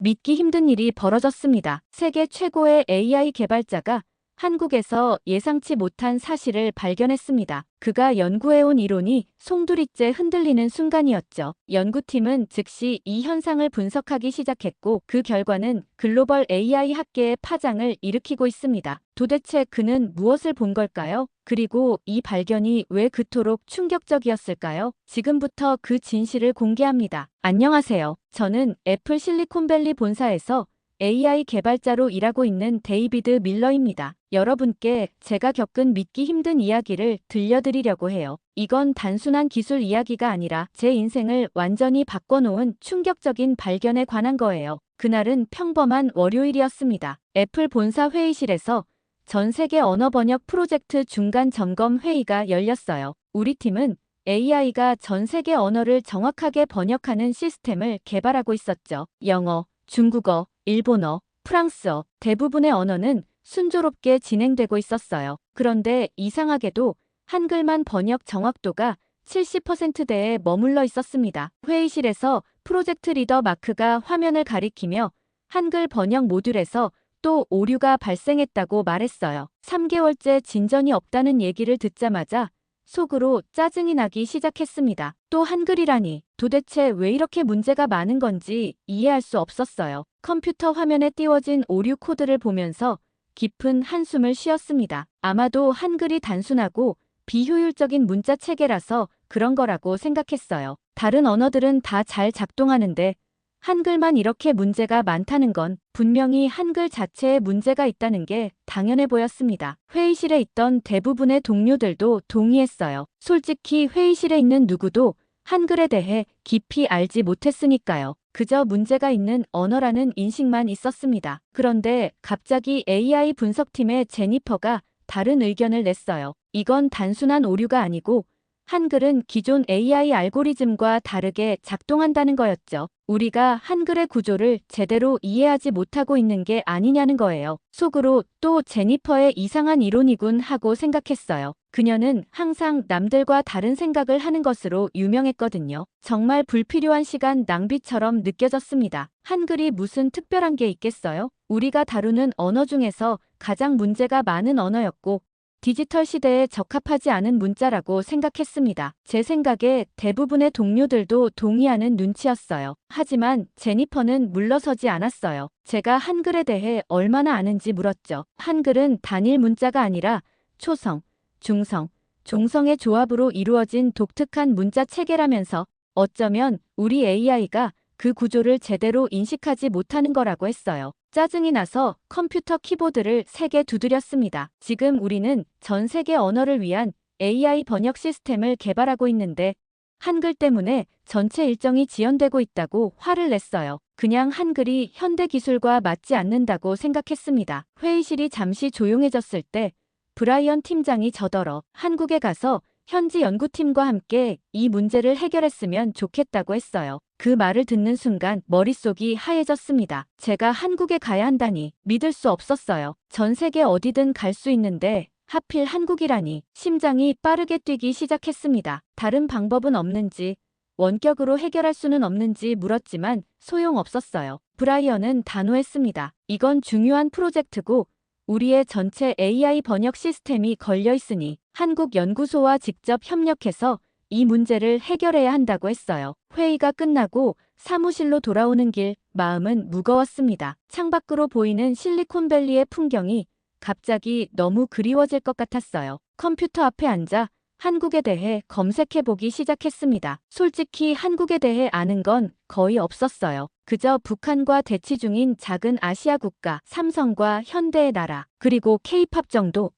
믿기 힘든 일이 벌어졌습니다. 세계 최고의 AI 개발자가 한국에서 예상치 못한 사실을 발견했습니다. 그가 연구해온 이론이 송두리째 흔들리는 순간이었죠. 연구팀은 즉시 이 현상을 분석하기 시작했고 그 결과는 글로벌 AI 학계의 파장을 일으키고 있습니다. 도대체 그는 무엇을 본 걸까요? 그리고 이 발견이 왜 그토록 충격적이었을까요? 지금부터 그 진실을 공개합니다. 안녕하세요. 저는 애플 실리콘밸리 본사에서 AI 개발자로 일하고 있는 데이비드 밀러입니다. 여러분께 제가 겪은 믿기 힘든 이야기를 들려드리려고 해요. 이건 단순한 기술 이야기가 아니라 제 인생을 완전히 바꿔놓은 충격적인 발견에 관한 거예요. 그날은 평범한 월요일이었습니다. 애플 본사 회의실에서 전 세계 언어 번역 프로젝트 중간 점검 회의가 열렸어요. 우리 팀은 AI가 전 세계 언어를 정확하게 번역하는 시스템을 개발하고 있었죠. 영어, 중국어, 일본어, 프랑스어, 대부분의 언어는 순조롭게 진행되고 있었어요. 그런데 이상하게도 한글만 번역 정확도가 70%대에 머물러 있었습니다. 회의실에서 프로젝트 리더 마크가 화면을 가리키며 한글 번역 모듈에서 또 오류가 발생했다고 말했어요. 3개월째 진전이 없다는 얘기를 듣자마자 속으로 짜증이 나기 시작했습니다. 또 한글이라니 도대체 왜 이렇게 문제가 많은 건지 이해할 수 없었어요. 컴퓨터 화면에 띄워진 오류 코드를 보면서 깊은 한숨을 쉬었습니다. 아마도 한글이 단순하고 비효율적인 문자 체계라서 그런 거라고 생각했어요. 다른 언어들은 다 잘 작동하는데 한글만 이렇게 문제가 많다는 건 분명히 한글 자체에 문제가 있다는 게 당연해 보였습니다. 회의실에 있던 대부분의 동료들도 동의했어요. 솔직히 회의실에 있는 누구도 한글에 대해 깊이 알지 못했으니까요. 그저 문제가 있는 언어라는 인식만 있었습니다. 그런데 갑자기 AI 분석팀의 제니퍼가 다른 의견을 냈어요. 이건 단순한 오류가 아니고 한글은 기존 AI 알고리즘과 다르게 작동한다는 거였죠. 우리가 한글의 구조를 제대로 이해하지 못하고 있는 게 아니냐는 거예요. 속으로 또 제니퍼의 이상한 이론이군 하고 생각했어요. 그녀는 항상 남들과 다른 생각을 하는 것으로 유명했거든요. 정말 불필요한 시간 낭비처럼 느껴졌습니다. 한글이 무슨 특별한 게 있겠어요? 우리가 다루는 언어 중에서 가장 문제가 많은 언어였고 디지털 시대에 적합하지 않은 문자라고 생각했습니다. 제 생각에 대부분의 동료들도 동의하는 눈치였어요. 하지만 제니퍼는 물러서지 않았어요. 제가 한글에 대해 얼마나 아는지 물었죠. 한글은 단일 문자가 아니라 초성, 중성, 종성의 조합으로 이루어진 독특한 문자 체계라면서 어쩌면 우리 AI가 그 구조를 제대로 인식하지 못하는 거라고 했어요. 짜증이 나서 컴퓨터 키보드를 3개 두드렸습니다. 지금 우리는 전 세계 언어를 위한 AI 번역 시스템을 개발하고 있는데 한글 때문에 전체 일정이 지연되고 있다고 화를 냈어요. 그냥 한글이 현대 기술과 맞지 않는다고 생각했습니다. 회의실이 잠시 조용해졌을 때 브라이언 팀장이 저더러 한국에 가서 현지 연구팀과 함께 이 문제를 해결했으면 좋겠다고 했어요. 그 말을 듣는 순간 머릿속이 하얘졌습니다. 제가 한국에 가야 한다니 믿을 수 없었어요. 전 세계 어디든 갈 수 있는데 하필 한국이라니 심장이 빠르게 뛰기 시작했습니다. 다른 방법은 없는지, 원격으로 해결할 수는 없는지 물었지만 소용없었어요. 브라이언은 단호했습니다. 이건 중요한 프로젝트고 우리의 전체 AI 번역 시스템이 걸려 있으니 한국 연구소와 직접 협력해서 이 문제를 해결해야 한다고 했어요. 회의가 끝나고 사무실로 돌아오는 길 마음은 무거웠습니다. 창밖으로 보이는 실리콘밸리의 풍경이 갑자기 너무 그리워질 것 같았어요. 컴퓨터 앞에 앉아 한국에 대해 검색해보기 시작했습니다. 솔직히 한국에 대해 아는 건 거의 없었어요. 그저 북한과 대치 중인 작은 아시아 국가, 삼성과 현대의 나라, 그리고 K-팝 정도.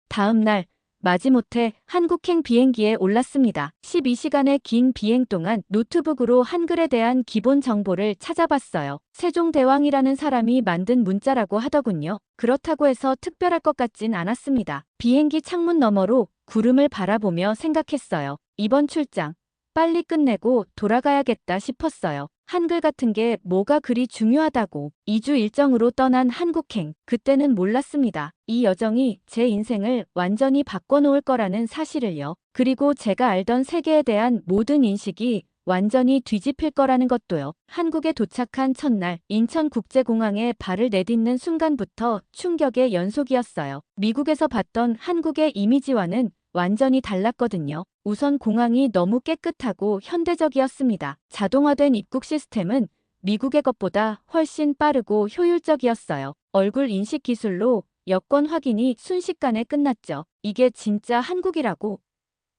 다음 날 마지못해 한국행 비행기에 올랐습니다. 12시간의 긴 비행 동안 노트북으로 한글에 대한 기본 정보를 찾아봤어요. 세종대왕이라는 사람이 만든 문자라고 하더군요. 그렇다고 해서 특별할 것 같진 않았습니다. 비행기 창문 너머로 구름을 바라보며 생각했어요. 이번 출장 빨리 끝내고 돌아가야겠다 싶었어요. 한글 같은 게 뭐가 그리 중요하다고. 2주 일정으로 떠난 한국행. 그때는 몰랐습니다. 이 여정이 제 인생을 완전히 바꿔놓을 거라는 사실을요. 그리고 제가 알던 세계에 대한 모든 인식이 완전히 뒤집힐 거라는 것도요. 한국에 도착한 첫날 인천국제공항에 발을 내딛는 순간부터 충격의 연속이었어요. 미국에서 봤던 한국의 이미지와는 완전히 달랐거든요. 우선 공항이 너무 깨끗하고 현대적이었습니다. 자동화된 입국 시스템은 미국의 것보다 훨씬 빠르고 효율적이었어요. 얼굴 인식 기술로 여권 확인이 순식간에 끝났죠. 이게 진짜 한국이라고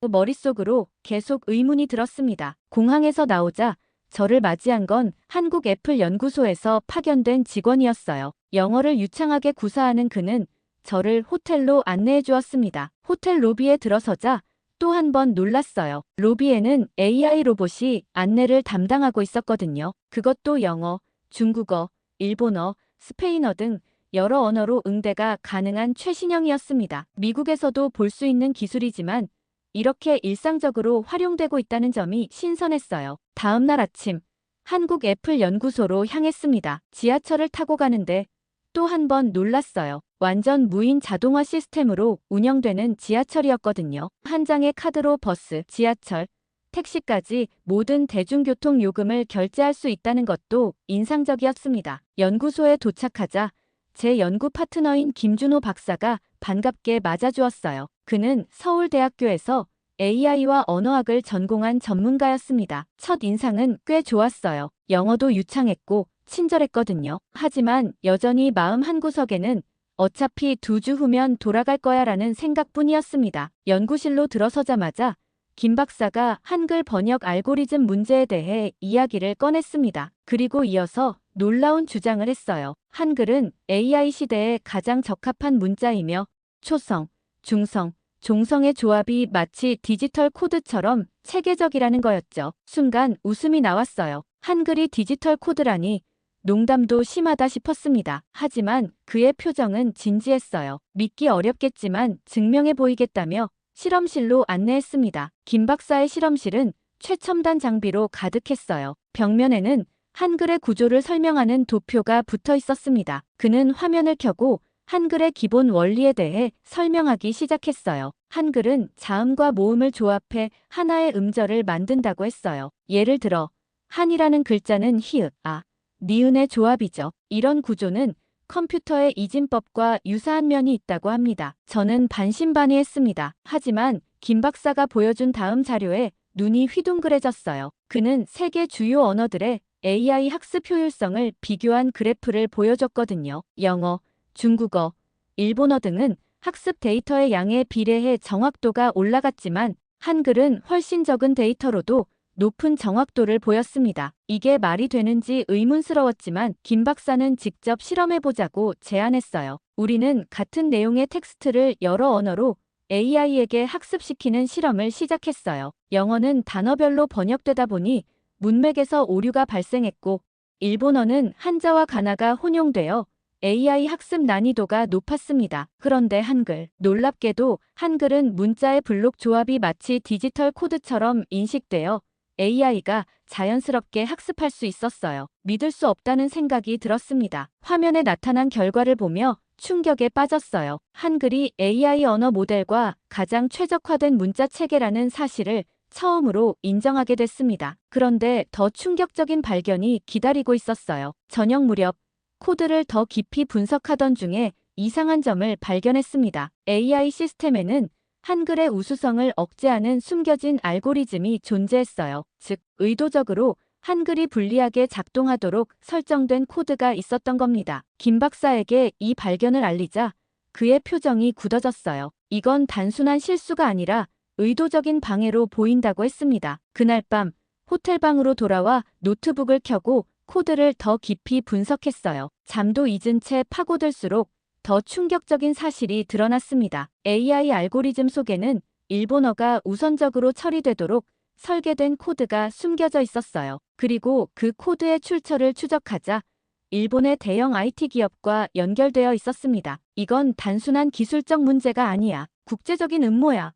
머릿속으로 계속 의문이 들었습니다. 공항에서 나오자 저를 맞이한 건 한국 애플 연구소에서 파견된 직원이었어요. 영어를 유창하게 구사하는 그는 저를 호텔로 안내해 주었습니다. 호텔 로비에 들어서자 또 한 번 놀랐어요. 로비에는 AI 로봇이 안내를 담당하고 있었거든요. 그것도 영어, 중국어, 일본어, 스페인어 등 여러 언어로 응대가 가능한 최신형이었습니다. 미국에서도 볼 수 있는 기술이지만 이렇게 일상적으로 활용되고 있다는 점이 신선했어요. 다음 날 아침, 한국 애플 연구소로 향했습니다. 지하철을 타고 가는데 또 한 번 놀랐어요. 완전 무인 자동화 시스템으로 운영되는 지하철이었거든요. 한 장의 카드로 버스, 지하철, 택시까지 모든 대중교통 요금을 결제할 수 있다는 것도 인상적이었습니다. 연구소에 도착하자 제 연구 파트너인 김준호 박사가 반갑게 맞아주었어요. 그는 서울대학교에서 AI와 언어학을 전공한 전문가였습니다. 첫 인상은 꽤 좋았어요. 영어도 유창했고 친절했거든요. 하지만 여전히 마음 한구석에는 어차피 2주 후면 돌아갈 거야 라는 생각뿐이었습니다. 연구실로 들어서자마자 김 박사가 한글 번역 알고리즘 문제에 대해 이야기를 꺼냈습니다. 그리고 이어서 놀라운 주장을 했어요. 한글은 AI 시대에 가장 적합한 문자이며 초성, 중성, 종성의 조합이 마치 디지털 코드처럼 체계적이라는 거였죠. 순간 웃음이 나왔어요. 한글이 디지털 코드라니 농담도 심하다 싶었습니다. 하지만 그의 표정은 진지했어요. 믿기 어렵겠지만 증명해 보이겠다며 실험실로 안내했습니다. 김 박사의 실험실은 최첨단 장비로 가득했어요. 벽면에는 한글의 구조를 설명하는 도표가 붙어 있었습니다. 그는 화면을 켜고 한글의 기본 원리에 대해 설명하기 시작했어요. 한글은 자음과 모음을 조합해 하나의 음절을 만든다고 했어요. 예를 들어 한이라는 글자는 히읗, 아, 니은의 조합이죠. 이런 구조는 컴퓨터의 이진법과 유사한 면이 있다고 합니다. 저는 반신반의했습니다. 하지만 김 박사가 보여준 다음 자료에 눈이 휘둥그레졌어요. 그는 세계 주요 언어들의 AI 학습 효율성을 비교한 그래프를 보여줬거든요. 영어, 중국어, 일본어 등은 학습 데이터의 양에 비례해 정확도가 올라갔지만 한글은 훨씬 적은 데이터로도 높은 정확도를 보였습니다. 이게 말이 되는지 의문스러웠지만 김 박사는 직접 실험해보자고 제안했어요. 우리는 같은 내용의 텍스트를 여러 언어로 AI에게 학습시키는 실험을 시작했어요. 영어는 단어별로 번역되다 보니 문맥에서 오류가 발생했고 일본어는 한자와 가나가 혼용되어 AI 학습 난이도가 높았습니다. 그런데 한글, 놀랍게도 한글은 문자의 블록 조합이 마치 디지털 코드처럼 인식되어 AI가 자연스럽게 학습할 수 있었어요. 믿을 수 없다는 생각이 들었습니다. 화면에 나타난 결과를 보며 충격에 빠졌어요. 한글이 AI 언어 모델과 가장 최적화된 문자 체계라는 사실을 처음으로 인정하게 됐습니다. 그런데 더 충격적인 발견이 기다리고 있었어요. 저녁 무렵 코드를 더 깊이 분석하던 중에 이상한 점을 발견했습니다. AI 시스템에는 한글의 우수성을 억제하는 숨겨진 알고리즘이 존재했어요. 즉, 의도적으로 한글이 불리하게 작동하도록 설정된 코드가 있었던 겁니다. 김 박사에게 이 발견을 알리자 그의 표정이 굳어졌어요. 이건 단순한 실수가 아니라 의도적인 방해로 보인다고 했습니다. 그날 밤 호텔 방으로 돌아와 노트북을 켜고 코드를 더 깊이 분석했어요. 잠도 잊은 채 파고들수록 더 충격적인 사실이 드러났습니다. AI 알고리즘 속에는 일본어가 우선적으로 처리되도록 설계된 코드가 숨겨져 있었어요. 그리고 그 코드의 출처를 추적하자 일본의 대형 IT 기업과 연결되어 있었습니다. 이건 단순한 기술적 문제가 아니야. 국제적인 음모야.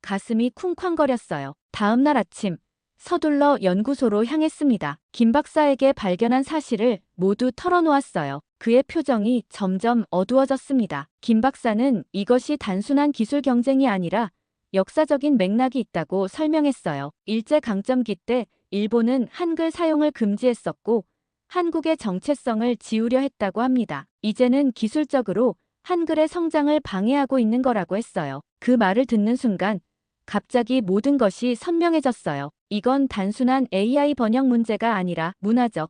가슴이 쿵쾅거렸어요. 다음 날 아침 서둘러 연구소로 향했습니다. 김 박사에게 발견한 사실을 모두 털어놓았어요. 그의 표정이 점점 어두워졌습니다. 김 박사는 이것이 단순한 기술 경쟁이 아니라 역사적인 맥락이 있다고 설명했어요. 일제강점기 때 일본은 한글 사용을 금지했었고 한국의 정체성을 지우려 했다고 합니다. 이제는 기술적으로 한글의 성장을 방해하고 있는 거라고 했어요. 그 말을 듣는 순간 갑자기 모든 것이 선명해졌어요. 이건 단순한 AI 번역 문제가 아니라 문화적,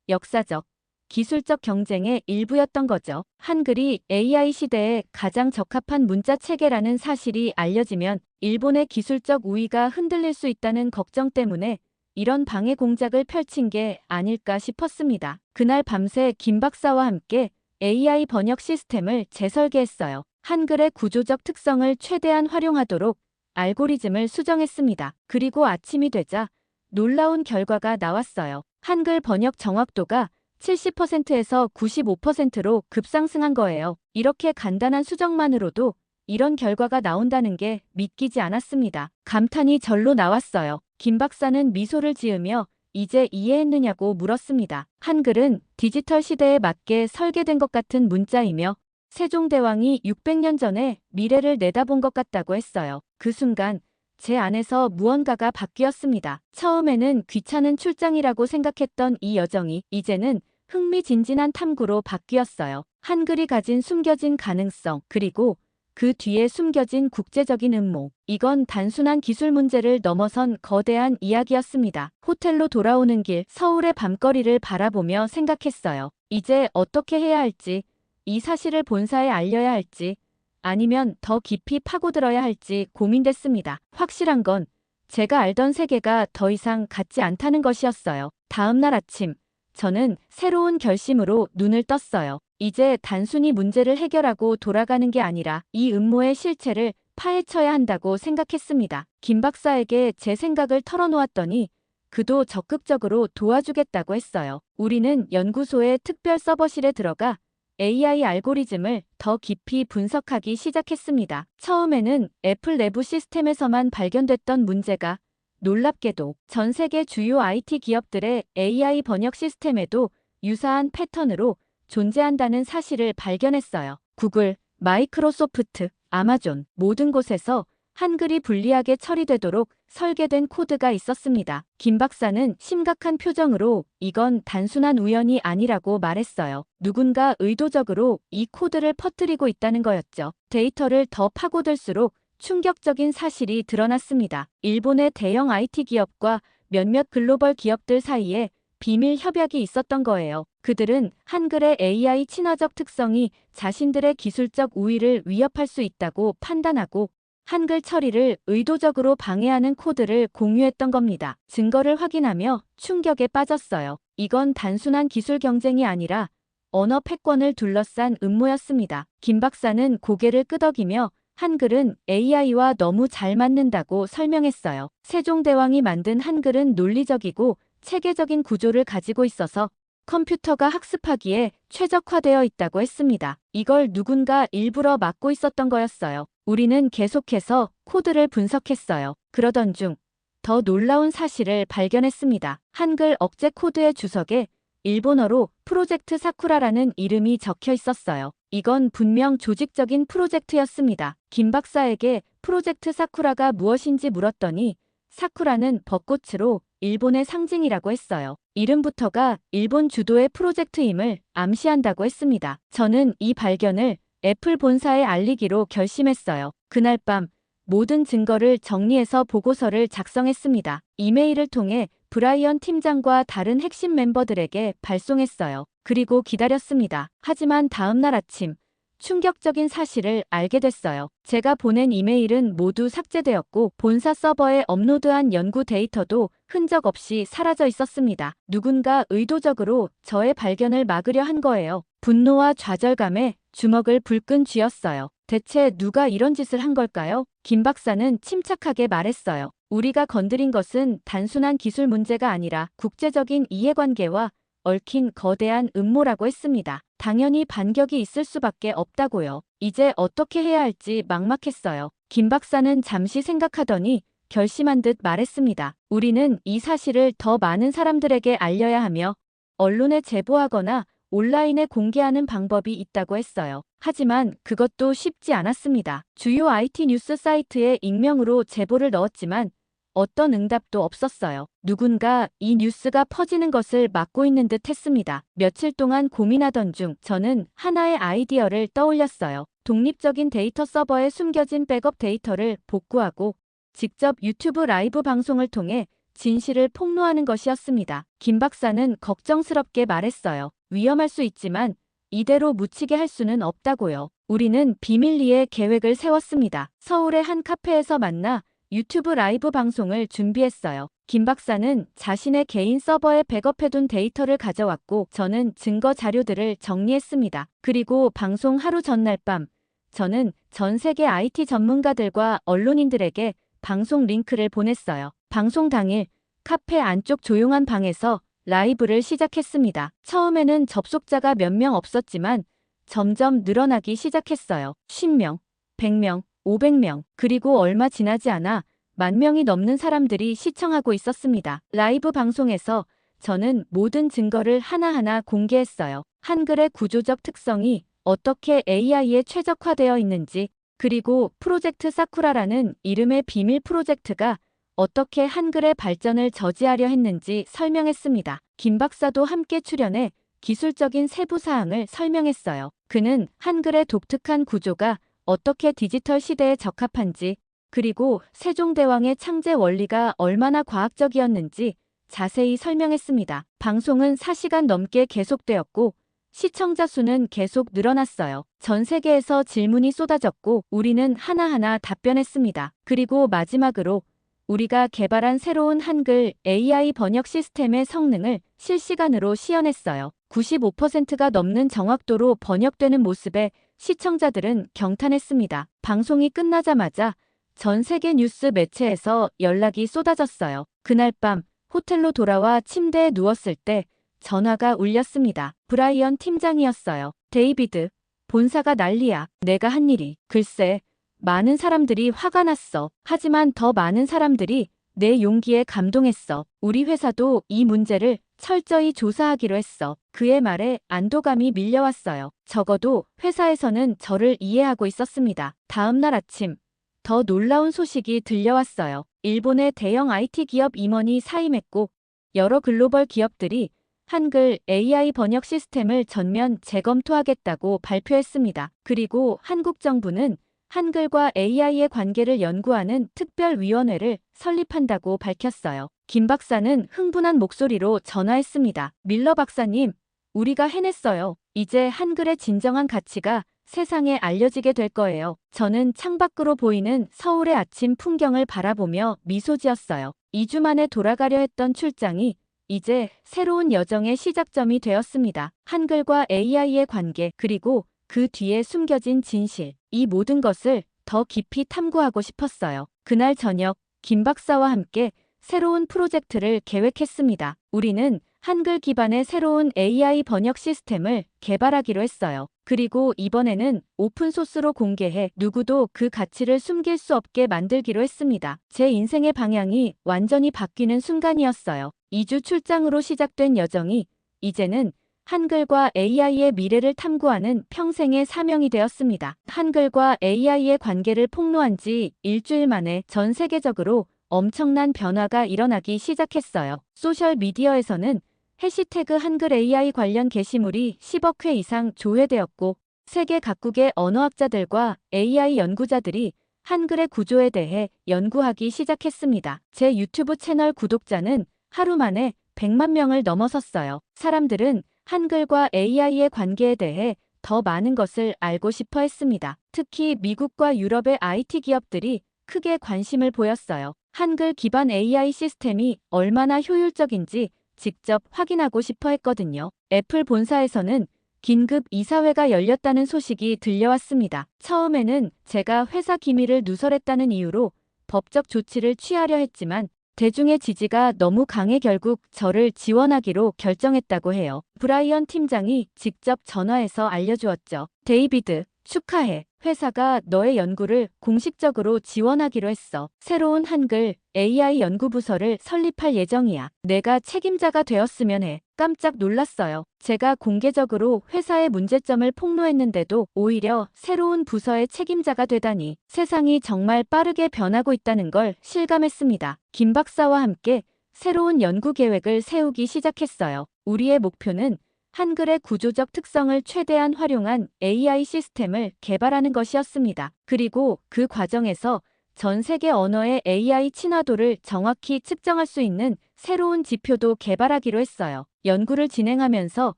역사적, 기술적 경쟁의 일부였던 거죠. 한글이 AI 시대에 가장 적합한 문자 체계라는 사실이 알려지면 일본의 기술적 우위가 흔들릴 수 있다는 걱정 때문에 이런 방해 공작을 펼친 게 아닐까 싶었습니다. 그날 밤새 김 박사와 함께 AI 번역 시스템을 재설계했어요. 한글의 구조적 특성을 최대한 활용하도록 알고리즘을 수정했습니다. 그리고 아침이 되자 놀라운 결과가 나왔어요. 한글 번역 정확도가 70%에서 95%로 급상승한 거예요. 이렇게 간단한 수정만으로도 이런 결과가 나온다는 게 믿기지 않았습니다. 감탄이 절로 나왔어요. 김 박사는 미소를 지으며 이제 이해했느냐고 물었습니다. 한글은 디지털 시대에 맞게 설계된 것 같은 문자이며 세종대왕이 600년 전에 미래를 내다본 것 같다고 했어요. 그 순간 제 안에서 무언가가 바뀌었습니다. 처음에는 귀찮은 출장이라고 생각했던 이 여정이 이제는 흥미진진한 탐구로 바뀌었어요. 한글이 가진 숨겨진 가능성, 그리고 그 뒤에 숨겨진 국제적인 음모. 이건 단순한 기술 문제를 넘어선 거대한 이야기였습니다. 호텔로 돌아오는 길, 서울의 밤거리를 바라보며 생각했어요. 이제 어떻게 해야 할지, 이 사실을 본사에 알려야 할지, 아니면 더 깊이 파고들어야 할지 고민됐습니다. 확실한 건 제가 알던 세계가 더 이상 같지 않다는 것이었어요. 다음 날 아침, 저는 새로운 결심으로 눈을 떴어요. 이제 단순히 문제를 해결하고 돌아가는 게 아니라 이 음모의 실체를 파헤쳐야 한다고 생각했습니다. 김 박사에게 제 생각을 털어놓았더니 그도 적극적으로 도와주겠다고 했어요. 우리는 연구소의 특별 서버실에 들어가 AI 알고리즘을 더 깊이 분석하기 시작했습니다. 처음에는 애플 내부 시스템에서만 발견됐던 문제가 놀랍게도 전 세계 주요 IT 기업들의 AI 번역 시스템에도 유사한 패턴으로 존재한다는 사실을 발견했어요. 구글, 마이크로소프트, 아마존 모든 곳에서 한글이 불리하게 처리되도록 설계된 코드가 있었습니다. 김 박사는 심각한 표정으로 이건 단순한 우연이 아니라고 말했어요. 누군가 의도적으로 이 코드를 퍼뜨리고 있다는 거였죠. 데이터를 더 파고들수록 충격적인 사실이 드러났습니다. 일본의 대형 IT 기업과 몇몇 글로벌 기업들 사이에 비밀 협약이 있었던 거예요. 그들은 한글의 AI 친화적 특성이 자신들의 기술적 우위를 위협할 수 있다고 판단하고 한글 처리를 의도적으로 방해하는 코드를 공유했던 겁니다. 증거를 확인하며 충격에 빠졌어요. 이건 단순한 기술 경쟁이 아니라 언어 패권을 둘러싼 음모였습니다. 김 박사는 고개를 끄덕이며 한글은 AI와 너무 잘 맞는다고 설명했어요. 세종대왕이 만든 한글은 논리적이고 체계적인 구조를 가지고 있어서 컴퓨터가 학습하기에 최적화되어 있다고 했습니다. 이걸 누군가 일부러 막고 있었던 거였어요. 우리는 계속해서 코드를 분석했어요. 그러던 중 더 놀라운 사실을 발견했습니다. 한글 억제 코드의 주석에 일본어로 프로젝트 사쿠라라는 이름이 적혀 있었어요. 이건 분명 조직적인 프로젝트였습니다. 김 박사에게 프로젝트 사쿠라가 무엇인지 물었더니 사쿠라는 벚꽃으로 일본의 상징이라고 했어요. 이름부터가 일본 주도의 프로젝트임을 암시한다고 했습니다. 저는 이 발견을 애플 본사에 알리기로 결심했어요. 그날 밤 모든 증거를 정리해서 보고서를 작성했습니다. 이메일을 통해 브라이언 팀장과 다른 핵심 멤버들에게 발송했어요. 그리고 기다렸습니다. 하지만 다음 날 아침 충격적인 사실을 알게 됐어요. 제가 보낸 이메일은 모두 삭제되었고 본사 서버에 업로드한 연구 데이터도 흔적 없이 사라져 있었습니다. 누군가 의도적으로 저의 발견을 막으려 한 거예요. 분노와 좌절감에 주먹을 불끈 쥐었어요. 대체 누가 이런 짓을 한 걸까요? 김 박사는 침착하게 말했어요. 우리가 건드린 것은 단순한 기술 문제가 아니라 국제적인 이해관계와 얽힌 거대한 음모라고 했습니다. 당연히 반격이 있을 수밖에 없다고요. 이제 어떻게 해야 할지 막막했어요. 김 박사는 잠시 생각하더니 결심한 듯 말했습니다. 우리는 이 사실을 더 많은 사람들에게 알려야 하며 언론에 제보하거나 온라인에 공개하는 방법이 있다고 했어요. 하지만 그것도 쉽지 않았습니다. 주요 IT 뉴스 사이트에 익명으로 제보를 넣었지만 어떤 응답도 없었어요. 누군가 이 뉴스가 퍼지는 것을 막고 있는 듯 했습니다. 며칠 동안 고민하던 중 저는 하나의 아이디어를 떠올렸어요. 독립적인 데이터 서버에 숨겨진 백업 데이터를 복구하고 직접 유튜브 라이브 방송을 통해 진실을 폭로하는 것이었습니다. 김 박사는 걱정스럽게 말했어요. 위험할 수 있지만 이대로 묻히게 할 수는 없다고요. 우리는 비밀리에 계획을 세웠습니다. 서울의 한 카페에서 만나 유튜브 라이브 방송을 준비했어요. 김 박사는 자신의 개인 서버에 백업해둔 데이터를 가져왔고 저는 증거 자료들을 정리했습니다. 그리고 방송 하루 전날 밤 저는 전 세계 IT 전문가들과 언론인들에게 방송 링크를 보냈어요. 방송 당일 카페 안쪽 조용한 방에서 라이브를 시작했습니다. 처음에는 접속자가 몇 명 없었지만 점점 늘어나기 시작했어요. 10명, 100명, 500명, 그리고 얼마 지나지 않아 10,000명이 넘는 사람들이 시청하고 있었습니다. 라이브 방송에서 저는 모든 증거를 하나하나 공개했어요. 한글의 구조적 특성이 어떻게 AI에 최적화되어 있는지, 그리고 프로젝트 사쿠라라는 이름의 비밀 프로젝트가 어떻게 한글의 발전을 저지하려 했는지 설명했습니다. 김 박사도 함께 출연해 기술적인 세부 사항을 설명했어요. 그는 한글의 독특한 구조가 어떻게 디지털 시대에 적합한지, 그리고 세종대왕의 창제 원리가 얼마나 과학적이었는지 자세히 설명했습니다. 방송은 4시간 넘게 계속되었고 시청자 수는 계속 늘어났어요. 전 세계에서 질문이 쏟아졌고 우리는 하나하나 답변했습니다. 그리고 마지막으로 우리가 개발한 새로운 한글 AI 번역 시스템의 성능을 실시간으로 시연했어요. 95%가 넘는 정확도로 번역되는 모습에 시청자들은 경탄했습니다. 방송이 끝나자마자 전 세계 뉴스 매체에서 연락이 쏟아졌어요. 그날 밤 호텔로 돌아와 침대에 누웠을 때 전화가 울렸습니다. 브라이언 팀장이었어요. 데이비드, 본사가 난리야. 내가 한 일이. 글쎄, 많은 사람들이 화가 났어. 하지만 더 많은 사람들이 내 용기에 감동했어. 우리 회사도 이 문제를 철저히 조사하기로 했어. 그의 말에 안도감이 밀려왔어요. 적어도 회사에서는 저를 이해하고 있었습니다. 다음 날 아침, 더 놀라운 소식이 들려왔어요. 일본의 대형 IT 기업 임원이 사임했고 여러 글로벌 기업들이 한글 AI 번역 시스템을 전면 재검토하겠다고 발표했습니다. 그리고 한국 정부는 한글과 AI의 관계를 연구하는 특별위원회를 설립한다고 밝혔어요. 김 박사는 흥분한 목소리로 전화했습니다. 밀러 박사님, 우리가 해냈어요. 이제 한글의 진정한 가치가 세상에 알려지게 될 거예요. 저는 창밖으로 보이는 서울의 아침 풍경을 바라보며 미소 지었어요. 2주 만에 돌아가려 했던 출장이 이제 새로운 여정의 시작점이 되었습니다. 한글과 AI의 관계, 그리고 그 뒤에 숨겨진 진실, 이 모든 것을 더 깊이 탐구하고 싶었어요. 그날 저녁, 김 박사와 함께 새로운 프로젝트를 계획했습니다. 우리는 한글 기반의 새로운 AI 번역 시스템을 개발하기로 했어요. 그리고 이번에는 오픈소스로 공개해 누구도 그 가치를 숨길 수 없게 만들기로 했습니다. 제 인생의 방향이 완전히 바뀌는 순간이었어요. 2주 출장으로 시작된 여정이 이제는 한글과 AI의 미래를 탐구하는 평생의 사명이 되었습니다. 한글과 AI의 관계를 폭로한 지 일주일 만에 전 세계적으로 엄청난 변화가 일어나기 시작했어요. 소셜미디어에서는 해시태그 한글 AI 관련 게시물이 10억 회 이상 조회되었고 세계 각국의 언어학자들과 AI 연구자들이 한글의 구조에 대해 연구하기 시작했습니다. 제 유튜브 채널 구독자는 하루 만에 100만 명을 넘어섰어요. 사람들은 한글과 AI의 관계에 대해 더 많은 것을 알고 싶어 했습니다. 특히 미국과 유럽의 IT 기업들이 크게 관심을 보였어요. 한글 기반 AI 시스템이 얼마나 효율적인지 직접 확인하고 싶어 했거든요. 애플 본사에서는 긴급 이사회가 열렸다는 소식이 들려왔습니다. 처음에는 제가 회사 기밀을 누설했다는 이유로 법적 조치를 취하려 했지만 대중의 지지가 너무 강해 결국 저를 지원하기로 결정했다고 해요. 브라이언 팀장이 직접 전화해서 알려주었죠. 데이비드, 축하해. 회사가 너의 연구를 공식적으로 지원하기로 했어. 새로운 한글 AI 연구부서를 설립할 예정이야. 내가 책임자가 되었으면 해. 깜짝 놀랐어요. 제가 공개적으로 회사의 문제점을 폭로했는데도 오히려 새로운 부서의 책임자가 되다니. 세상이 정말 빠르게 변하고 있다는 걸 실감했습니다. 김 박사와 함께 새로운 연구 계획을 세우기 시작했어요. 우리의 목표는 한글의 구조적 특성을 최대한 활용한 AI 시스템을 개발하는 것이었습니다. 그리고 그 과정에서 전 세계 언어의 AI 친화도를 정확히 측정할 수 있는 새로운 지표도 개발하기로 했어요. 연구를 진행하면서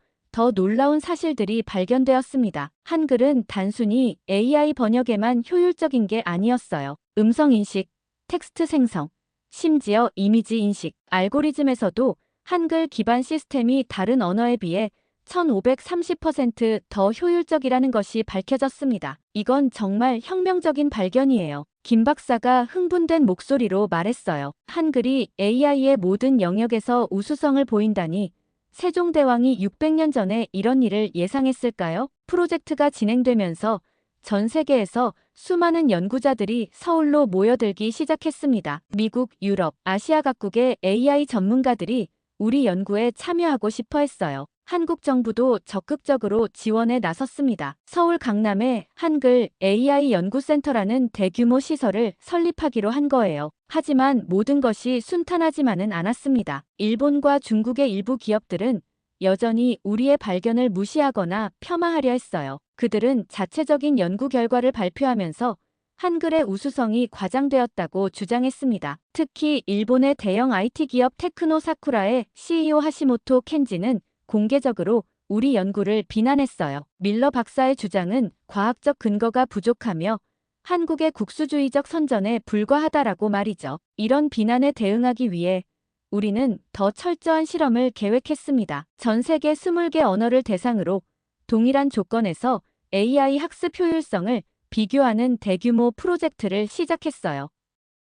더 놀라운 사실들이 발견되었습니다. 한글은 단순히 AI 번역에만 효율적인 게 아니었어요. 음성 인식, 텍스트 생성, 심지어 이미지 인식, 알고리즘에서도 한글 기반 시스템이 다른 언어에 비해 1530%더 효율적이라는 것이 밝혀졌습니다. 이건 정말 혁명적인 발견이에요. 김 박사가 흥분된 목소리로 말했어요. 한글이 AI의 모든 영역에서 우수성을 보인다니 세종대왕이 600년 전에 이런 일을 예상했을까요? 프로젝트가 진행되면서 전 세계에서 수많은 연구자들이 서울로 모여들기 시작했습니다. 미국, 유럽, 아시아 각국의 AI 전문가들이 우리 연구에 참여하고 싶어 했어요. 한국 정부도 적극적으로 지원에 나섰습니다. 서울 강남에 한글 AI 연구센터라는 대규모 시설을 설립하기로 한 거예요. 하지만 모든 것이 순탄하지만은 않았습니다. 일본과 중국의 일부 기업들은 여전히 우리의 발견을 무시하거나 폄하하려 했어요. 그들은 자체적인 연구 결과를 발표하면서 한글의 우수성이 과장되었다고 주장했습니다. 특히 일본의 대형 IT 기업 테크노 사쿠라의 CEO 하시모토 켄지는 공개적으로 우리 연구를 비난했어요. 밀러 박사의 주장은 과학적 근거가 부족하며 한국의 국수주의적 선전에 불과하다라고 말이죠. 이런 비난에 대응하기 위해 우리는 더 철저한 실험을 계획했습니다. 전 세계 20개 언어를 대상으로 동일한 조건에서 AI 학습 효율성을 비교하는 대규모 프로젝트를 시작했어요.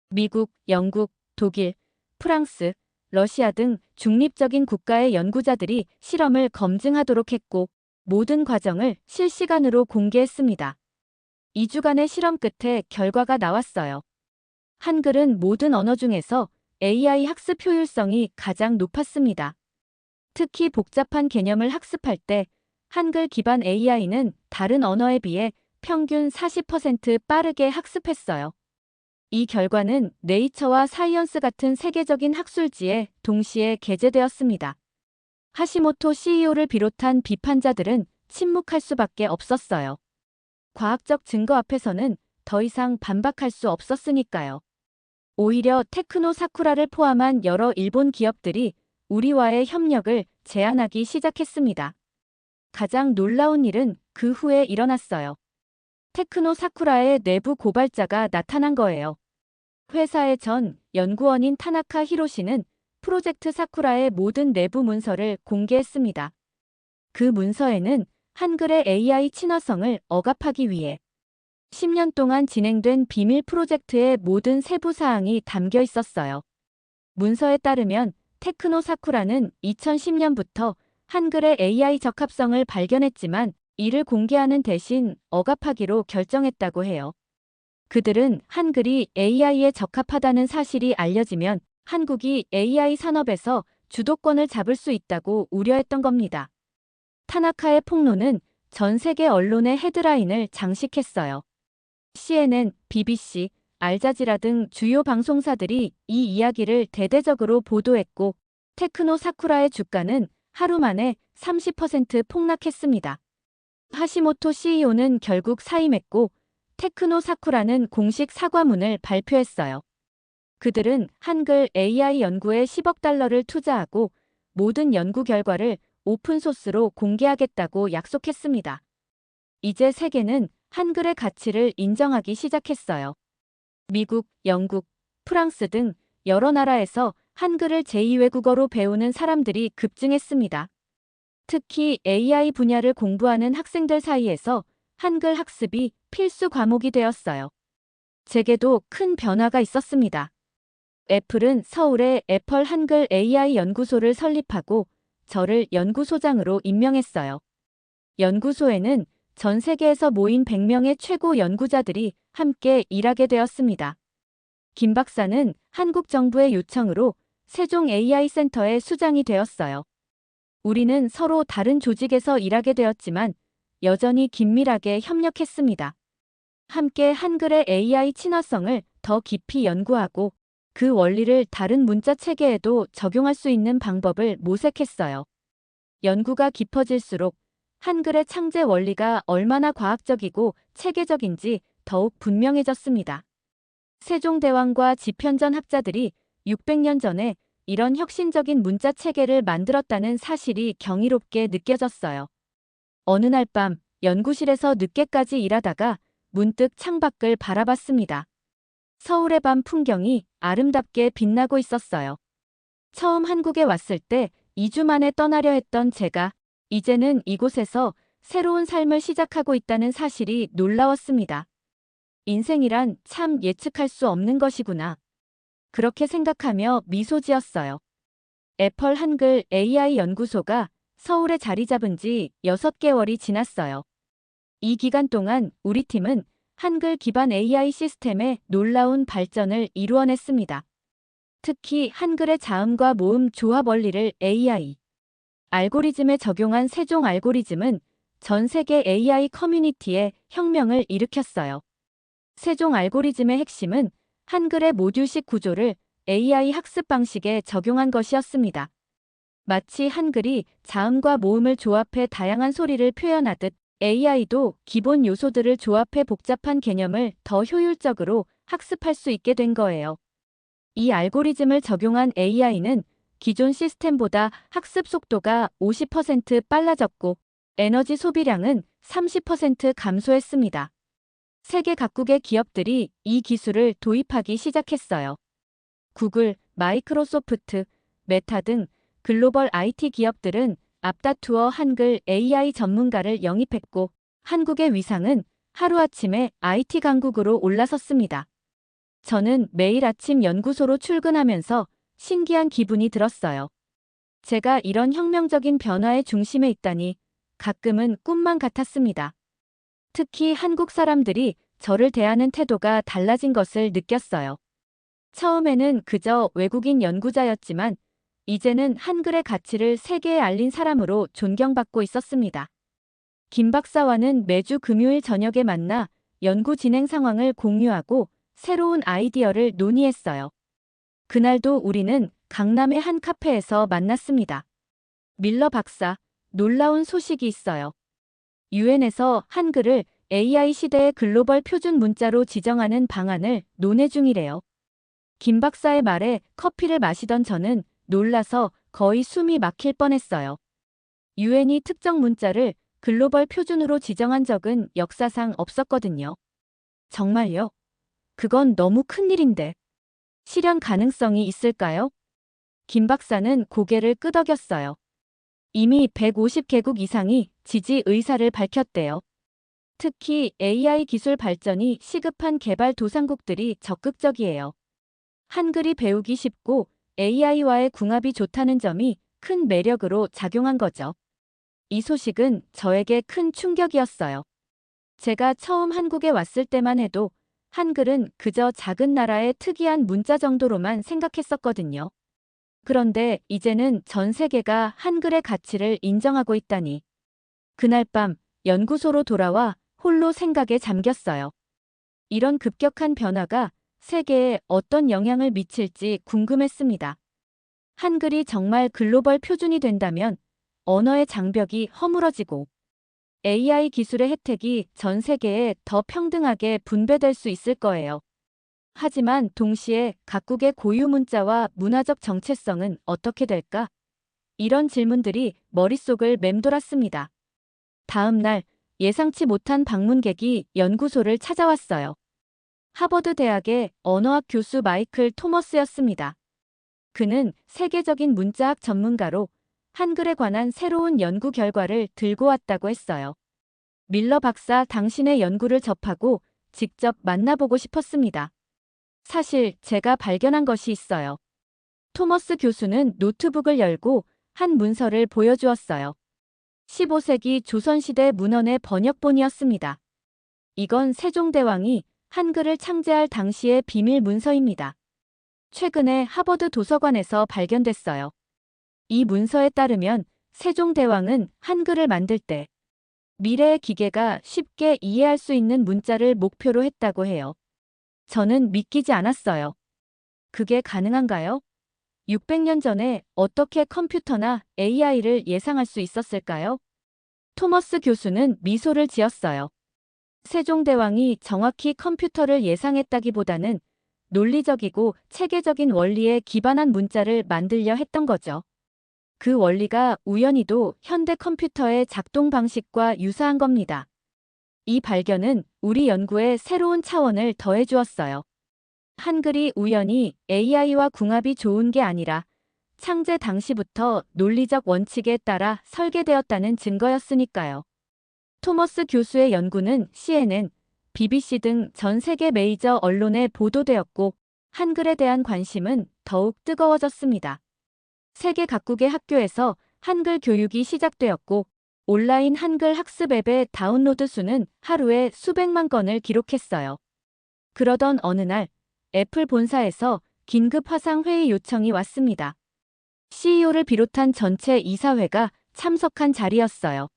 미국, 영국, 독일, 프랑스, 러시아 등 중립적인 국가의 연구자들이 실험을 검증하도록 했고 모든 과정을 실시간으로 공개했습니다. 2주간의 실험 끝에 결과가 나왔어요. 한글은 모든 언어 중에서 AI 학습 효율성이 가장 높았습니다. 특히 복잡한 개념을 학습할 때 한글 기반 AI는 다른 언어에 비해 평균 40% 빠르게 학습했어요. 이 결과는 네이처와 사이언스 같은 세계적인 학술지에 동시에 게재되었습니다. 하시모토 CEO를 비롯한 비판자들은 침묵할 수밖에 없었어요. 과학적 증거 앞에서는 더 이상 반박할 수 없었으니까요. 오히려 테크노 사쿠라를 포함한 여러 일본 기업들이 우리와의 협력을 제안하기 시작했습니다. 가장 놀라운 일은 그 후에 일어났어요. 테크노 사쿠라의 내부 고발자가 나타난 거예요. 회사의 전 연구원인 타나카 히로시는 프로젝트 사쿠라의 모든 내부 문서를 공개했습니다. 그 문서에는 한글의 AI 친화성을 억압하기 위해 10년 동안 진행된 비밀 프로젝트의 모든 세부 사항이 담겨 있었어요. 문서에 따르면 테크노 사쿠라는 2010년부터 한글의 AI 적합성을 발견했지만 이를 공개하는 대신 억압하기로 결정했다고 해요. 그들은 한글이 AI에 적합하다는 사실이 알려지면 한국이 AI 산업에서 주도권을 잡을 수 있다고 우려했던 겁니다. 타나카의 폭로는 전 세계 언론의 헤드라인을 장식했어요. CNN, BBC, 알자지라 등 주요 방송사들이 이 이야기를 대대적으로 보도했고 테크노 사쿠라의 주가는 하루 만에 30% 폭락했습니다. 하시모토 CEO는 결국 사임했고 테크노 사쿠라는 공식 사과문을 발표했어요. 그들은 한글 AI 연구에 10억 달러를 투자하고 모든 연구 결과를 오픈소스로 공개하겠다고 약속했습니다. 이제 세계는 한글의 가치를 인정하기 시작했어요. 미국, 영국, 프랑스 등 여러 나라에서 한글을 제2외국어로 배우는 사람들이 급증했습니다. 특히 AI 분야를 공부하는 학생들 사이에서 한글 학습이 필수 과목이 되었어요. 제게도 큰 변화가 있었습니다. 애플은 서울에 애플 한글 AI 연구소를 설립하고 저를 연구소장으로 임명했어요. 연구소에는 전 세계에서 모인 100명의 최고 연구자들이 함께 일하게 되었습니다. 김 박사는 한국 정부의 요청으로 세종 AI 센터의 수장이 되었어요. 우리는 서로 다른 조직에서 일하게 되었지만 여전히 긴밀하게 협력했습니다. 함께 한글의 AI 친화성을 더 깊이 연구하고 그 원리를 다른 문자 체계에도 적용할 수 있는 방법을 모색했어요. 연구가 깊어질수록 한글의 창제 원리가 얼마나 과학적이고 체계적인지 더욱 분명해졌습니다. 세종대왕과 집현전 학자들이 600년 전에 이런 혁신적인 문자 체계를 만들었다는 사실이 경이롭게 느껴졌어요. 어느 날 밤 연구실에서 늦게까지 일하다가 문득 창밖을 바라봤습니다. 서울의 밤 풍경이 아름답게 빛나고 있었어요. 처음 한국에 왔을 때 2주 만에 떠나려 했던 제가 이제는 이곳에서 새로운 삶을 시작하고 있다는 사실이 놀라웠습니다. 인생이란 참 예측할 수 없는 것이구나. 그렇게 생각하며 미소 지었어요. 애플 한글 AI 연구소가 서울에 자리 잡은 지 6개월이 지났어요. 이 기간 동안 우리 팀은 한글 기반 AI 시스템의 놀라운 발전을 이루어냈습니다. 특히 한글의 자음과 모음 조합 원리를 AI 알고리즘에 적용한 세종 알고리즘은 전 세계 AI 커뮤니티에 혁명을 일으켰어요. 세종 알고리즘의 핵심은 한글의 모듈식 구조를 AI 학습 방식에 적용한 것이었습니다. 마치 한글이 자음과 모음을 조합해 다양한 소리를 표현하듯 AI도 기본 요소들을 조합해 복잡한 개념을 더 효율적으로 학습할 수 있게 된 거예요. 이 알고리즘을 적용한 AI는 기존 시스템보다 학습 속도가 50% 빨라졌고 에너지 소비량은 30% 감소했습니다. 세계 각국의 기업들이 이 기술을 도입하기 시작했어요. 구글, 마이크로소프트, 메타 등 글로벌 IT 기업들은 앞다투어 한글 AI 전문가를 영입했고 한국의 위상은 하루아침에 IT 강국으로 올라섰습니다. 저는 매일 아침 연구소로 출근하면서 신기한 기분이 들었어요. 제가 이런 혁명적인 변화의 중심에 있다니 가끔은 꿈만 같았습니다. 특히 한국 사람들이 저를 대하는 태도가 달라진 것을 느꼈어요. 처음에는 그저 외국인 연구자였지만 이제는 한글의 가치를 세계에 알린 사람으로 존경받고 있었습니다. 김 박사와는 매주 금요일 저녁에 만나 연구 진행 상황을 공유하고 새로운 아이디어를 논의했어요. 그날도 우리는 강남의 한 카페에서 만났습니다. 밀러 박사, 놀라운 소식이 있어요. 유엔에서 한글을 AI 시대의 글로벌 표준 문자로 지정하는 방안을 논의 중이래요. 김 박사의 말에 커피를 마시던 저는 놀라서 거의 숨이 막힐 뻔했어요. 유엔이 특정 문자를 글로벌 표준으로 지정한 적은 역사상 없었거든요. 정말요? 그건 너무 큰일인데. 실현 가능성이 있을까요? 김 박사는 고개를 끄덕였어요. 이미 150개국 이상이 지지 의사를 밝혔대요. 특히 AI 기술 발전이 시급한 개발도상국들이 적극적이에요. 한글이 배우기 쉽고 AI와의 궁합이 좋다는 점이 큰 매력으로 작용한 거죠. 이 소식은 저에게 큰 충격이었어요. 제가 처음 한국에 왔을 때만 해도 한글은 그저 작은 나라의 특이한 문자 정도로만 생각했었거든요. 그런데 이제는 전 세계가 한글의 가치를 인정하고 있다니. 그날 밤 연구소로 돌아와 홀로 생각에 잠겼어요. 이런 급격한 변화가 세계에 어떤 영향을 미칠지 궁금했습니다. 한글이 정말 글로벌 표준이 된다면 언어의 장벽이 허물어지고 AI 기술의 혜택이 전 세계에 더 평등하게 분배될 수 있을 거예요. 하지만 동시에 각국의 고유 문자와 문화적 정체성은 어떻게 될까? 이런 질문들이 머릿속을 맴돌았습니다. 다음 날 예상치 못한 방문객이 연구소를 찾아왔어요. 하버드 대학의 언어학 교수 마이클 토머스였습니다. 그는 세계적인 문자학 전문가로 한글에 관한 새로운 연구 결과를 들고 왔다고 했어요. 밀러 박사, 당신의 연구를 접하고 직접 만나보고 싶었습니다. 사실 제가 발견한 것이 있어요. 토머스 교수는 노트북을 열고 한 문서를 보여주었어요. 15세기 조선시대 문헌의 번역본이었습니다. 이건 세종대왕이 한글을 창제할 당시의 비밀 문서입니다. 최근에 하버드 도서관에서 발견됐어요. 이 문서에 따르면 세종대왕은 한글을 만들 때 미래의 기계가 쉽게 이해할 수 있는 문자를 목표로 했다고 해요. 저는 믿기지 않았어요. 그게 가능한가요? 600년 전에 어떻게 컴퓨터나 AI를 예상할 수 있었을까요? 토머스 교수는 미소를 지었어요. 세종대왕이 정확히 컴퓨터를 예상했다기보다는 논리적이고 체계적인 원리에 기반한 문자를 만들려 했던 거죠. 그 원리가 우연히도 현대 컴퓨터의 작동 방식과 유사한 겁니다. 이 발견은 우리 연구에 새로운 차원을 더해주었어요. 한글이 우연히 AI와 궁합이 좋은 게 아니라 창제 당시부터 논리적 원칙에 따라 설계되었다는 증거였으니까요. 토머스 교수의 연구는 CNN, BBC 등 전 세계 메이저 언론에 보도되었고 한글에 대한 관심은 더욱 뜨거워졌습니다. 세계 각국의 학교에서 한글 교육이 시작되었고 온라인 한글 학습 앱의 다운로드 수는 하루에 수백만 건을 기록했어요. 그러던 어느 날 애플 본사에서 긴급 화상 회의 요청이 왔습니다. CEO를 비롯한 전체 이사회가 참석한 자리였어요.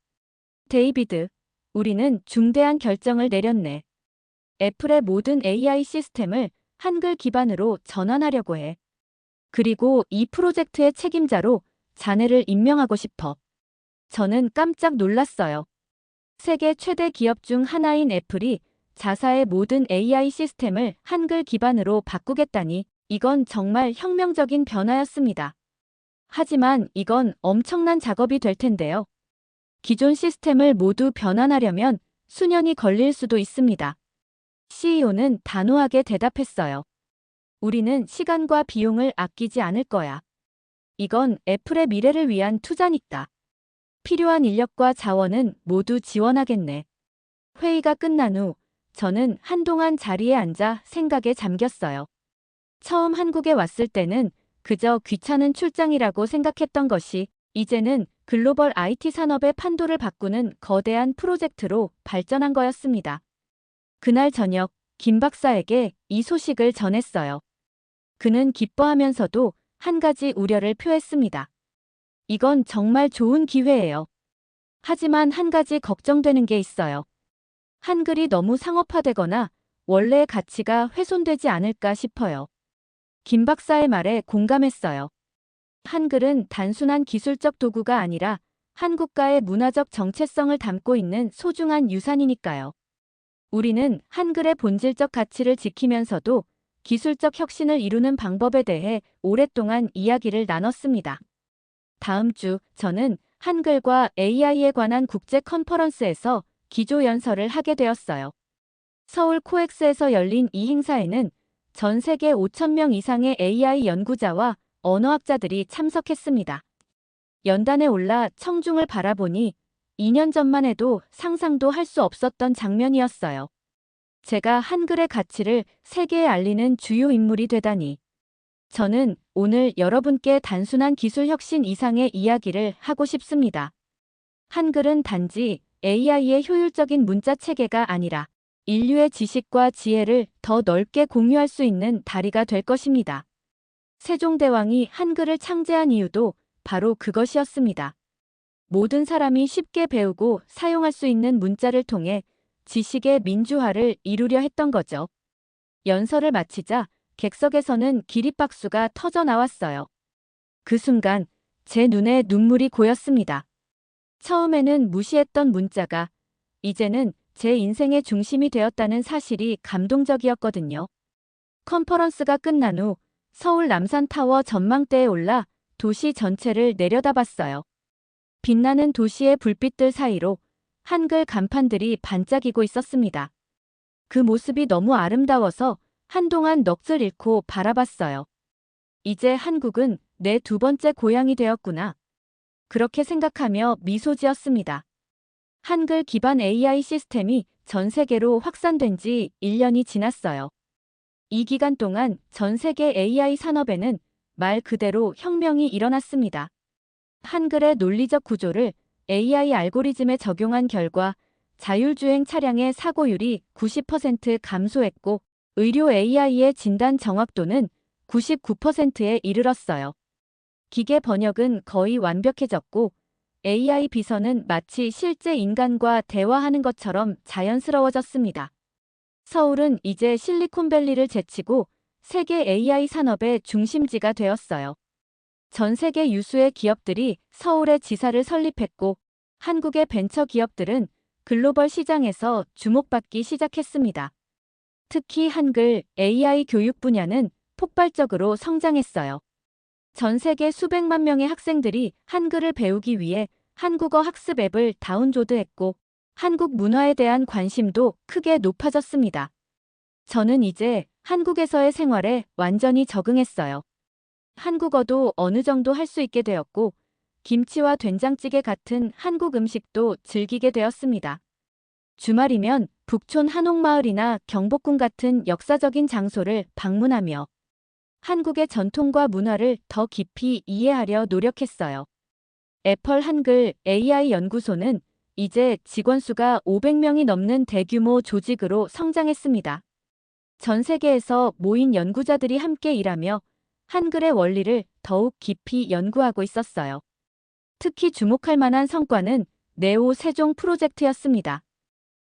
데이비드, 우리는 중대한 결정을 내렸네. 애플의 모든 AI 시스템을 한글 기반으로 전환하려고 해. 그리고 이 프로젝트의 책임자로 자네를 임명하고 싶어. 저는 깜짝 놀랐어요. 세계 최대 기업 중 하나인 애플이 자사의 모든 AI 시스템을 한글 기반으로 바꾸겠다니 이건 정말 혁명적인 변화였습니다. 하지만 이건 엄청난 작업이 될 텐데요. 기존 시스템을 모두 변환하려면 수년이 걸릴 수도 있습니다. CEO는 단호하게 대답했어요. 우리는 시간과 비용을 아끼지 않을 거야. 이건 애플의 미래를 위한 투자니까. 필요한 인력과 자원은 모두 지원하겠네. 회의가 끝난 후 저는 한동안 자리에 앉아 생각에 잠겼어요. 처음 한국에 왔을 때는 그저 귀찮은 출장이라고 생각했던 것이 이제는 글로벌 IT 산업의 판도를 바꾸는 거대한 프로젝트로 발전한 거였습니다. 그날 저녁 김 박사에게 이 소식을 전했어요. 그는 기뻐하면서도 한 가지 우려를 표했습니다. 이건 정말 좋은 기회예요. 하지만 한 가지 걱정되는 게 있어요. 한글이 너무 상업화되거나 원래의 가치가 훼손되지 않을까 싶어요. 김 박사의 말에 공감했어요. 한글은 단순한 기술적 도구가 아니라 한국가의 문화적 정체성을 담고 있는 소중한 유산이니까요. 우리는 한글의 본질적 가치를 지키면서도 기술적 혁신을 이루는 방법에 대해 오랫동안 이야기를 나눴습니다. 다음 주 저는 한글과 AI에 관한 국제 컨퍼런스에서 기조연설을 하게 되었어요. 서울 코엑스에서 열린 이 행사에는 전 세계 5,000명 이상의 AI 연구자와 언어학자들이 참석했습니다. 연단에 올라 청중을 바라보니 2년 전만 해도 상상도 할 수 없었던 장면이었어요. 제가 한글의 가치를 세계에 알리는 주요 인물이 되다니. 저는 오늘 여러분께 단순한 기술 혁신 이상의 이야기를 하고 싶습니다. 한글은 단지 AI의 효율적인 문자 체계가 아니라 인류의 지식과 지혜를 더 넓게 공유할 수 있는 다리가 될 것입니다. 세종대왕이 한글을 창제한 이유도 바로 그것이었습니다. 모든 사람이 쉽게 배우고 사용할 수 있는 문자를 통해 지식의 민주화를 이루려 했던 거죠. 연설을 마치자 객석에서는 기립박수가 터져 나왔어요. 그 순간 제 눈에 눈물이 고였습니다. 처음에는 무시했던 문자가 이제는 제 인생의 중심이 되었다는 사실이 감동적이었거든요. 컨퍼런스가 끝난 후 서울 남산타워 전망대에 올라 도시 전체를 내려다봤어요. 빛나는 도시의 불빛들 사이로 한글 간판들이 반짝이고 있었습니다. 그 모습이 너무 아름다워서 한동안 넋을 잃고 바라봤어요. 이제 한국은 내 두 번째 고향이 되었구나. 그렇게 생각하며 미소 지었습니다. 한글 기반 AI 시스템이 전 세계로 확산된 지 1년이 지났어요. 이 기간 동안 전 세계 AI 산업에는 말 그대로 혁명이 일어났습니다. 한글의 논리적 구조를 AI 알고리즘에 적용한 결과 자율주행 차량의 사고율이 90% 감소했고 의료 AI의 진단 정확도는 99%에 이르렀어요. 기계 번역은 거의 완벽해졌고 AI 비서는 마치 실제 인간과 대화하는 것처럼 자연스러워졌습니다. 서울은 이제 실리콘밸리를 제치고 세계 AI 산업의 중심지가 되었어요. 전 세계 유수의 기업들이 서울에 지사를 설립했고 한국의 벤처 기업들은 글로벌 시장에서 주목받기 시작했습니다. 특히 한글 AI 교육 분야는 폭발적으로 성장했어요. 전 세계 수백만 명의 학생들이 한글을 배우기 위해 한국어 학습 앱을 다운로드했고 한국 문화에 대한 관심도 크게 높아졌습니다. 저는 이제 한국에서의 생활에 완전히 적응했어요. 한국어도 어느 정도 할 수 있게 되었고 김치와 된장찌개 같은 한국 음식도 즐기게 되었습니다. 주말이면 북촌 한옥마을이나 경복궁 같은 역사적인 장소를 방문하며 한국의 전통과 문화를 더 깊이 이해하려 노력했어요. 애펄 한글 AI 연구소는 이제 직원 수가 500명이 넘는 대규모 조직으로 성장했습니다. 전 세계에서 모인 연구자들이 함께 일하며 한글의 원리를 더욱 깊이 연구하고 있었어요. 특히 주목할 만한 성과는 네오 세종 프로젝트였습니다.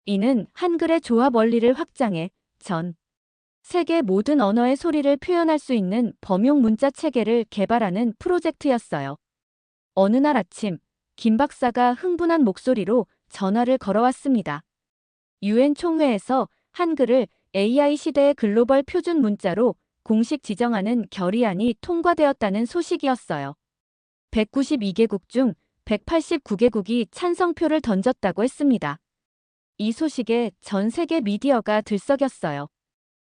이는 한글의 조합 원리를 확장해 전 세계 모든 언어의 소리를 표현할 수 있는 범용 문자 체계를 개발하는 프로젝트였어요. 어느 날 아침, 김 박사가 흥분한 목소리로 전화를 걸어왔습니다. UN 총회에서 한글을 AI 시대의 글로벌 표준 문자로 공식 지정하는 결의안이 통과되었다는 소식이었어요. 192개국 중 189개국이 찬성표를 던졌다고 했습니다. 이 소식에 전 세계 미디어가 들썩였어요.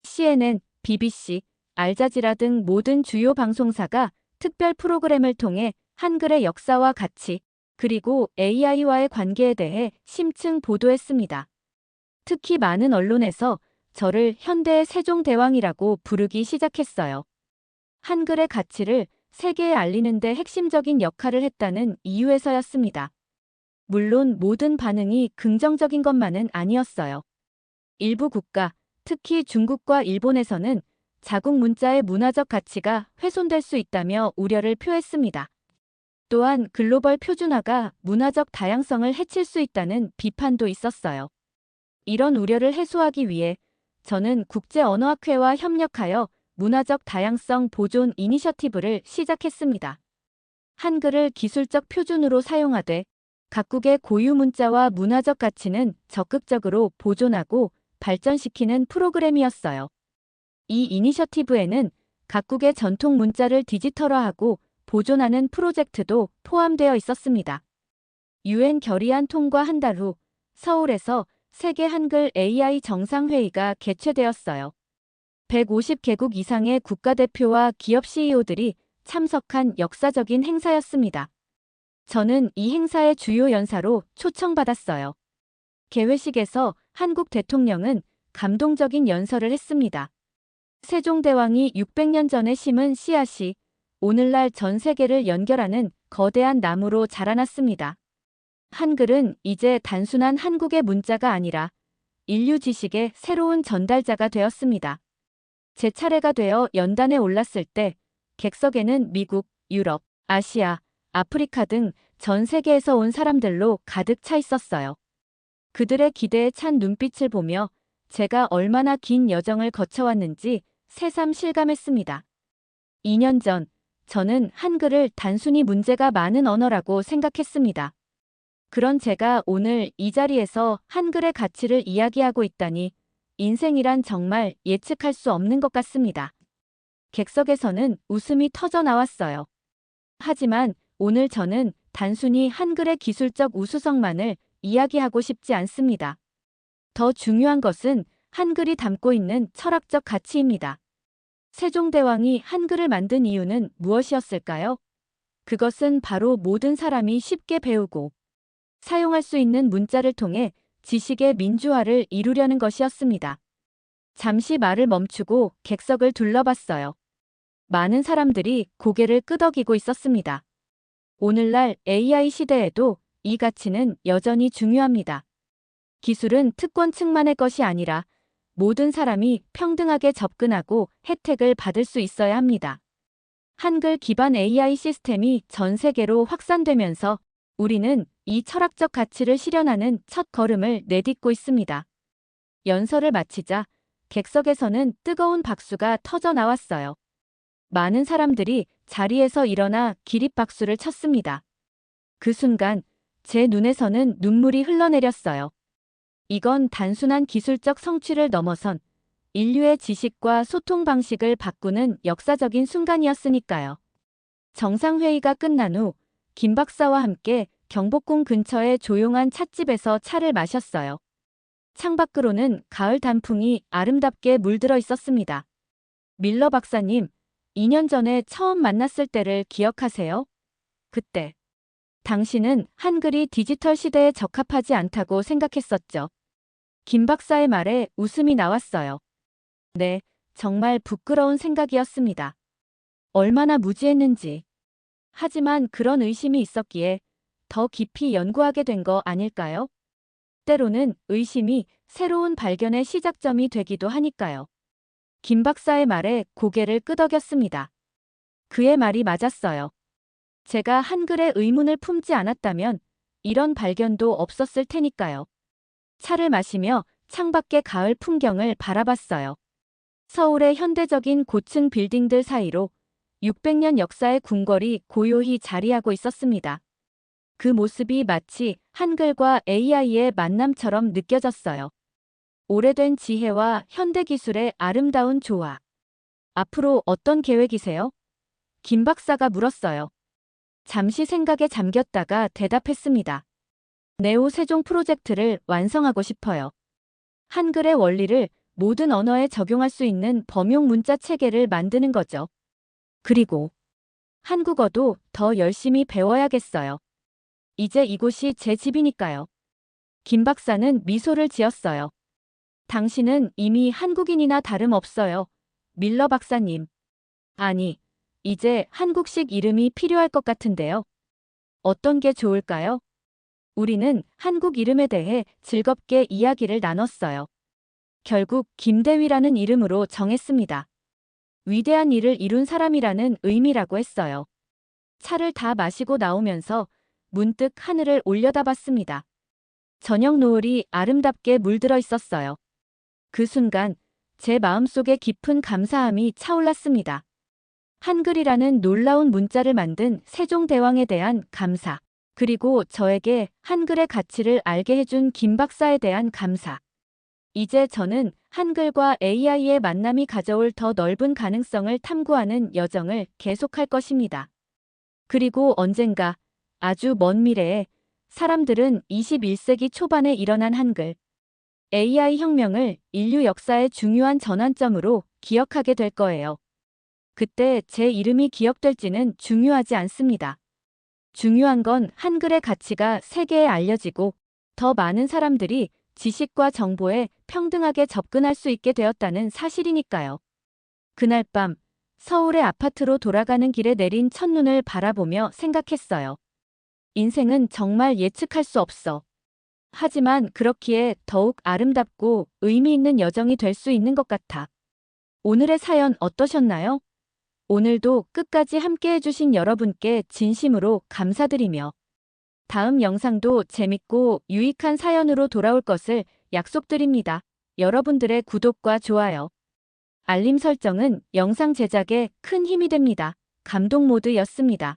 CNN, BBC, 알자지라 등 모든 주요 방송사가 특별 프로그램을 통해 한글의 역사와 가치, 그리고 AI와의 관계에 대해 심층 보도했습니다. 특히 많은 언론에서 저를 현대의 세종대왕이라고 부르기 시작했어요. 한글의 가치를 세계에 알리는 데 핵심적인 역할을 했다는 이유에서였습니다. 물론 모든 반응이 긍정적인 것만은 아니었어요. 일부 국가, 특히 중국과 일본에서는 자국 문자의 문화적 가치가 훼손될 수 있다며 우려를 표했습니다. 또한 글로벌 표준화가 문화적 다양성을 해칠 수 있다는 비판도 있었어요. 이런 우려를 해소하기 위해 저는 국제언어학회와 협력하여 문화적 다양성 보존 이니셔티브를 시작했습니다. 한글을 기술적 표준으로 사용하되 각국의 고유 문자와 문화적 가치는 적극적으로 보존하고 발전시키는 프로그램이었어요. 이 이니셔티브에는 각국의 전통 문자를 디지털화하고 보존하는 프로젝트도 포함되어 있었습니다. UN 결의안 통과 한 달 후 서울에서 세계 한글 AI 정상회의가 개최되었어요. 150개국 이상의 국가대표와 기업 CEO들이 참석한 역사적인 행사였습니다. 저는 이 행사의 주요 연사로 초청받았어요. 개회식에서 한국 대통령은 감동적인 연설을 했습니다. 세종대왕이 600년 전에 심은 씨앗이 오늘날 전 세계를 연결하는 거대한 나무로 자라났습니다. 한글은 이제 단순한 한국의 문자가 아니라 인류 지식의 새로운 전달자가 되었습니다. 제 차례가 되어 연단에 올랐을 때 객석에는 미국, 유럽, 아시아, 아프리카 등 전 세계에서 온 사람들로 가득 차 있었어요. 그들의 기대에 찬 눈빛을 보며 제가 얼마나 긴 여정을 거쳐왔는지 새삼 실감했습니다. 2년 전, 저는 한글을 단순히 문제가 많은 언어라고 생각했습니다. 그런 제가 오늘 이 자리에서 한글의 가치를 이야기하고 있다니 인생이란 정말 예측할 수 없는 것 같습니다. 객석에서는 웃음이 터져 나왔어요. 하지만 오늘 저는 단순히 한글의 기술적 우수성만을 이야기하고 싶지 않습니다. 더 중요한 것은 한글이 담고 있는 철학적 가치입니다. 세종대왕이 한글을 만든 이유는 무엇이었을까요? 그것은 바로 모든 사람이 쉽게 배우고 사용할 수 있는 문자를 통해 지식의 민주화를 이루려는 것이었습니다. 잠시 말을 멈추고 객석을 둘러봤어요. 많은 사람들이 고개를 끄덕이고 있었습니다. 오늘날 AI 시대에도 이 가치는 여전히 중요합니다. 기술은 특권층만의 것이 아니라 모든 사람이 평등하게 접근하고 혜택을 받을 수 있어야 합니다. 한글 기반 AI 시스템이 전 세계로 확산되면서 우리는 이 철학적 가치를 실현하는 첫 걸음을 내딛고 있습니다. 연설을 마치자 객석에서는 뜨거운 박수가 터져 나왔어요. 많은 사람들이 자리에서 일어나 기립박수를 쳤습니다. 그 순간 제 눈에서는 눈물이 흘러내렸어요. 이건 단순한 기술적 성취를 넘어선 인류의 지식과 소통 방식을 바꾸는 역사적인 순간이었으니까요. 정상회의가 끝난 후 김 박사와 함께 경복궁 근처의 조용한 찻집에서 차를 마셨어요. 창밖으로는 가을 단풍이 아름답게 물들어 있었습니다. 밀러 박사님, 2년 전에 처음 만났을 때를 기억하세요? 그때 당신은 한글이 디지털 시대에 적합하지 않다고 생각했었죠. 김 박사의 말에 웃음이 나왔어요. 네, 정말 부끄러운 생각이었습니다. 얼마나 무지했는지. 하지만 그런 의심이 있었기에 더 깊이 연구하게 된 거 아닐까요? 때로는 의심이 새로운 발견의 시작점이 되기도 하니까요. 김 박사의 말에 고개를 끄덕였습니다. 그의 말이 맞았어요. 제가 한글에 의문을 품지 않았다면 이런 발견도 없었을 테니까요. 차를 마시며 창밖의 가을 풍경을 바라봤어요. 서울의 현대적인 고층 빌딩들 사이로 600년 역사의 궁궐이 고요히 자리하고 있었습니다. 그 모습이 마치 한글과 AI의 만남처럼 느껴졌어요. 오래된 지혜와 현대기술의 아름다운 조화. 앞으로 어떤 계획이세요? 김 박사가 물었어요. 잠시 생각에 잠겼다가 대답했습니다. 네오 세종 프로젝트를 완성하고 싶어요. 한글의 원리를 모든 언어에 적용할 수 있는 범용 문자 체계를 만드는 거죠. 그리고 한국어도 더 열심히 배워야겠어요. 이제 이곳이 제 집이니까요. 김 박사는 미소를 지었어요. 당신은 이미 한국인이나 다름없어요. 밀러 박사님. 아니, 이제 한국식 이름이 필요할 것 같은데요. 어떤 게 좋을까요? 우리는 한국 이름에 대해 즐겁게 이야기를 나눴어요. 결국 김대위라는 이름으로 정했습니다. 위대한 일을 이룬 사람이라는 의미라고 했어요. 차를 다 마시고 나오면서 문득 하늘을 올려다봤습니다. 저녁 노을이 아름답게 물들어 있었어요. 그 순간 제 마음속에 깊은 감사함이 차올랐습니다. 한글이라는 놀라운 문자를 만든 세종대왕에 대한 감사, 그리고 저에게 한글의 가치를 알게 해준 김 박사에 대한 감사. 이제 저는 한글과 AI의 만남이 가져올 더 넓은 가능성을 탐구하는 여정을 계속할 것입니다. 그리고 언젠가 아주 먼 미래에 사람들은 21세기 초반에 일어난 한글, AI 혁명을 인류 역사의 중요한 전환점으로 기억하게 될 거예요. 그때 제 이름이 기억될지는 중요하지 않습니다. 중요한 건 한글의 가치가 세계에 알려지고 더 많은 사람들이 지식과 정보에 평등하게 접근할 수 있게 되었다는 사실이니까요. 그날 밤 서울의 아파트로 돌아가는 길에 내린 첫눈을 바라보며 생각했어요. 인생은 정말 예측할 수 없어. 하지만 그렇기에 더욱 아름답고 의미 있는 여정이 될 수 있는 것 같아. 오늘의 사연 어떠셨나요? 오늘도 끝까지 함께 해주신 여러분께 진심으로 감사드리며 다음 영상도 재밌고 유익한 사연으로 돌아올 것을 약속드립니다. 여러분들의 구독과 좋아요, 알림 설정은 영상 제작에 큰 힘이 됩니다. 감동 모드였습니다.